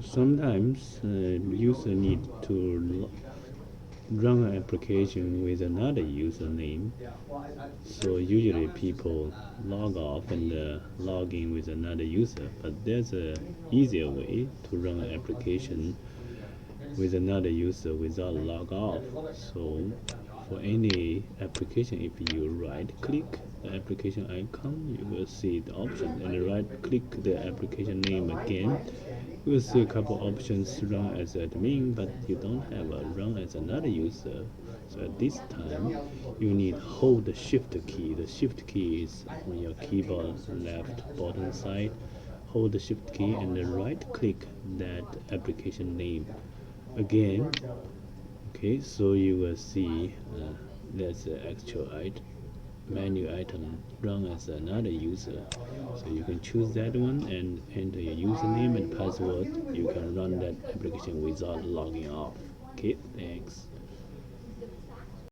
Sometimes user need to run an application with another username. So usually people log off and log in with another user. But there's a easier way to run an application with another user without log off. So for any application, if you right click the application icon, you will see the option, and right click the application name again. You will see a couple options: run as admin, but you don't have a run as another user. So at this time, you need hold the shift key. The shift key is on your keyboard left bottom side. Hold the shift key and then right click that application name again. Okay, so you will see that's the actual menu item run as another user. So you can choose that one and enter your username and password. You can run that application without logging off. Okay, thanks.